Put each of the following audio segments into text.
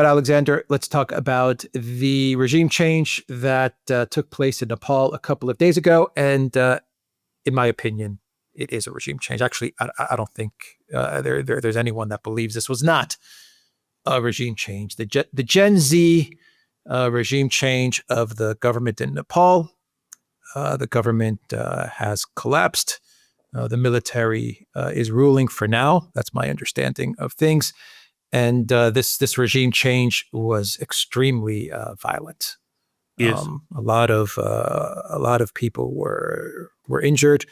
right, Alexander, let's talk about the regime change that took place in Nepal a couple of days ago. And in my opinion, it is a regime change. Actually, I don't think there's anyone that believes this was not a regime change. The Gen Z regime change of the government in Nepal. The government has collapsed. The military is ruling for now. That's my understanding of things. And this regime change was extremely violent. Yes. A lot of people were injured.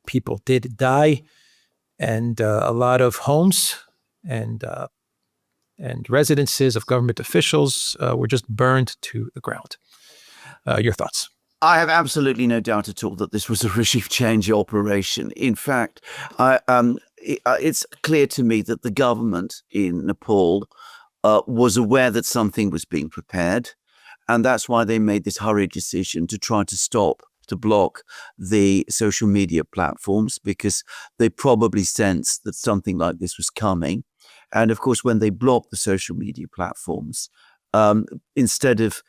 People did die, and a lot of homes and residences of government officials were just burned to the ground. Your thoughts? I have absolutely no doubt at all that this was a regime change operation. In fact, it's clear to me that the government in Nepal was aware that something was being prepared, and that's why they made this hurried decision to try to block the social media platforms, because they probably sensed that something like this was coming. And of course, when they blocked the social media platforms, instead of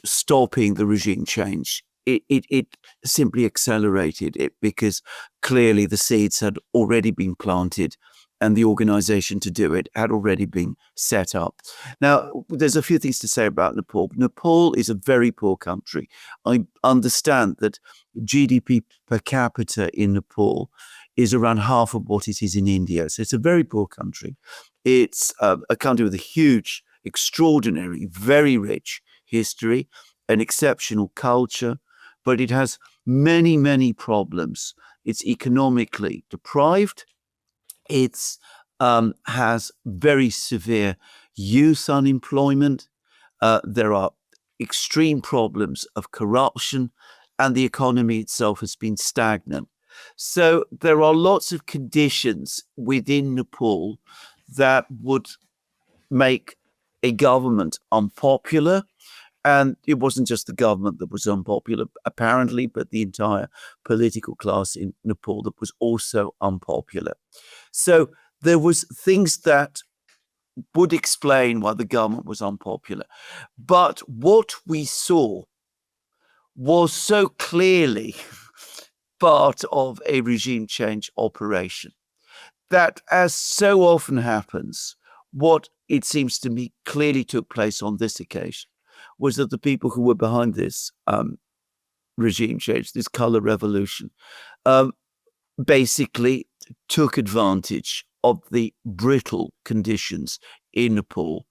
stopping the regime change, it simply accelerated it, because clearly the seeds had already been planted and the organization to do it had already been set up. Now, there's a few things to say about Nepal. Nepal is a very poor country. I understand that GDP per capita in Nepal is around half of what it is in India. So it's a very poor country. It's a country with a huge, extraordinary, very rich history, an exceptional culture, but it has many, many problems. It's economically deprived. It has very severe youth unemployment. There are extreme problems of corruption, and the economy itself has been stagnant. So there are lots of conditions within Nepal that would make a government unpopular. And it wasn't just the government that was unpopular, apparently, but the entire political class in Nepal that was also unpopular. So there was things that would explain why the government was unpopular. But what we saw was so clearly part of a regime change operation that, as so often happens, what it seems to me clearly took place on this occasion was that the people who were behind this regime change, this color revolution, basically took advantage of the brittle conditions in Nepal.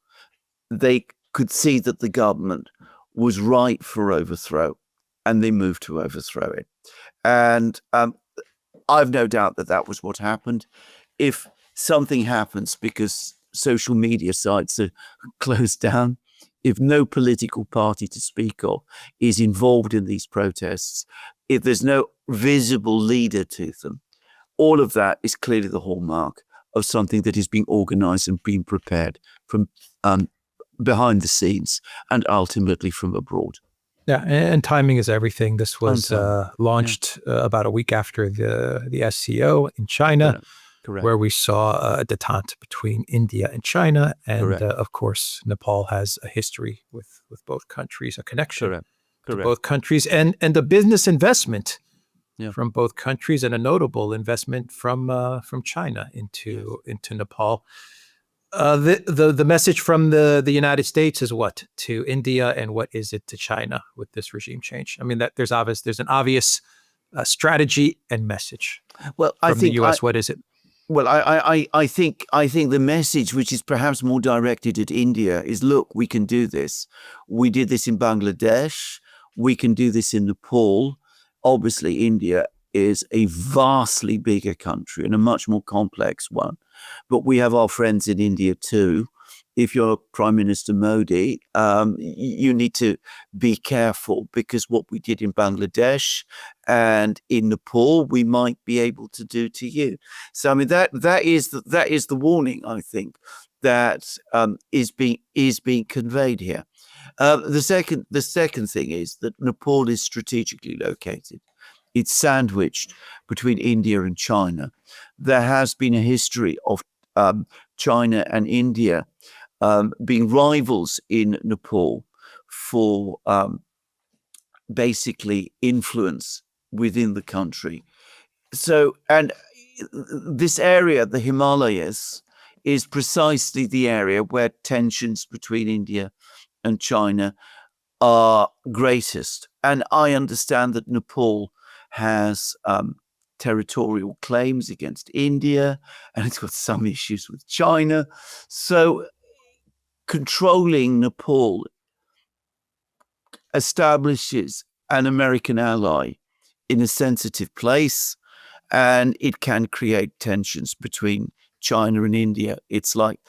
They could see that the government was ripe for overthrow, and they moved to overthrow it. And I've no doubt that that was what happened. If something happens because social media sites are closed down, if no political party to speak of is involved in these protests, if there's no visible leader to them, all of that is clearly the hallmark of something that is being organized and being prepared from behind the scenes and ultimately from abroad. Yeah, and timing is everything. This was launched about a week after the SCO in China. Correct. Where we saw a detente between India and China. And of course, Nepal has a history with both countries, a connection to both countries, and a business investment from both countries, and a notable investment from China into Nepal. The message from the United States is what to India, and what is it to China with this regime change? I mean, that there's an obvious strategy and message. Well, from the U.S. What is it? Well, I think the message, which is perhaps more directed at India, is: look, we can do this. We did this in Bangladesh. We can do this in Nepal. Obviously, India is a vastly bigger country and a much more complex one. But we have our friends in India too. If you're Prime Minister Modi, you need to be careful, because what we did in Bangladesh and in Nepal, we might be able to do to you. So, I mean, that is the warning, I think, that is being conveyed here. The second thing is that Nepal is strategically located. It's sandwiched between India and China. There has been a history of China and India being rivals in Nepal for basically influence within the country. So, and this area, the Himalayas, is precisely the area where tensions between India and China are greatest. And I understand that Nepal has territorial claims against India, and it's got some issues with China. So controlling Nepal establishes an American ally in a sensitive place, and it can create tensions between China and India. It's like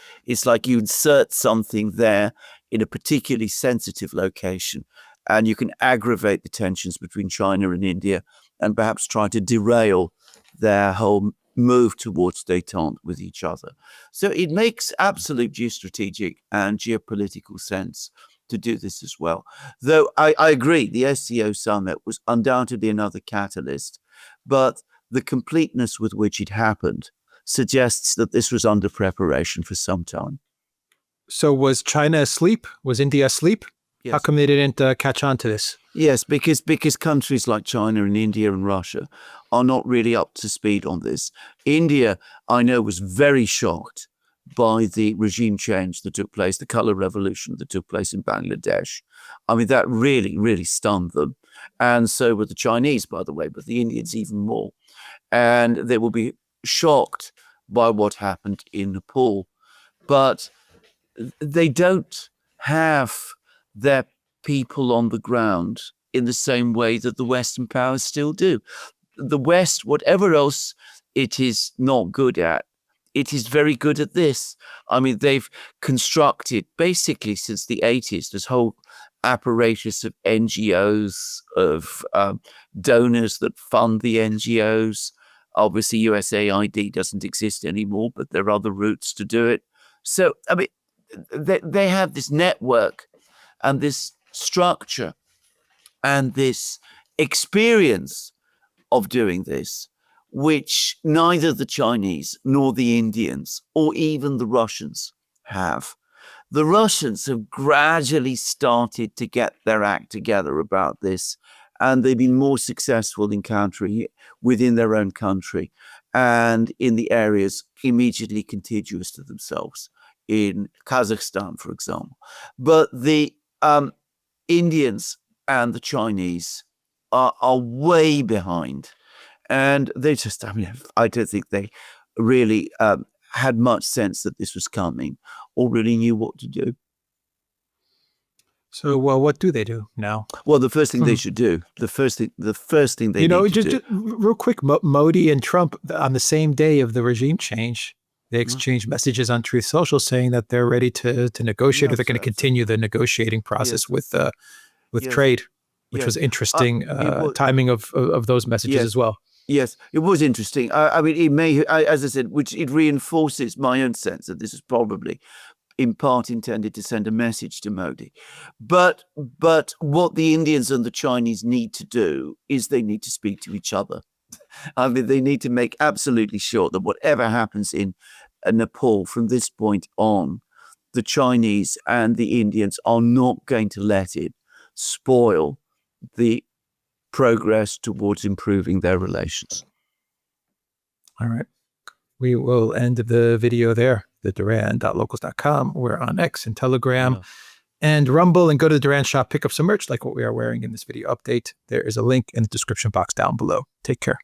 you insert something there in a particularly sensitive location, and you can aggravate the tensions between China and India, and perhaps try to derail their whole move towards détente with each other. So it makes absolute geostrategic and geopolitical sense to do this as well. Though I agree, the SCO summit was undoubtedly another catalyst, but the completeness with which it happened suggests that this was under preparation for some time. So was China asleep? Was India asleep? Yes. How come they didn't catch on to this? Yes, because countries like China and India and Russia are not really up to speed on this. India, I know, was very shocked by the regime change that took place, the color revolution that took place in Bangladesh. I mean, that really, really stunned them. And so were the Chinese, by the way, but the Indians even more. And they will be shocked by what happened in Nepal. But they don't have their people on the ground in the same way that the Western powers still do. The West, whatever else it is not good at, it is very good at this. I mean, they've constructed basically since the 80s this whole apparatus of NGOs, of donors that fund the NGOs. Obviously, USAID doesn't exist anymore, but there are other routes to do it. So, I mean, they have this network and this structure and this experience of doing this, which neither the Chinese nor the Indians or even the Russians have. The Russians have gradually started to get their act together about this, and they've been more successful in countering it within their own country and in the areas immediately contiguous to themselves, in Kazakhstan, for example. But the Indians and the Chinese are way behind. And they just, I mean, I don't think they really had much sense that this was coming or really knew what to do. So, well, what do they do now? Well, the first thing they should do, the first thing they need to do. Just real quick, Modi and Trump on the same day of the regime change, they exchanged messages on Truth Social saying that they're ready to negotiate, or they're going to continue the negotiating process with trade, which was interesting timing of those messages as well. Yes, it was interesting. I mean, it may, as I said, which it reinforces my own sense that this is probably in part intended to send a message to Modi. But what the Indians and the Chinese need to do is they need to speak to each other. I mean, they need to make absolutely sure that whatever happens in Nepal from this point on, the Chinese and the Indians are not going to let it spoil the progress towards improving their relations. All right. We will end the video there. The Duran.locals.com. We're on X and Telegram and Rumble, and go to the Duran shop, pick up some merch like what we are wearing in this video update. There is a link in the description box down below. Take care.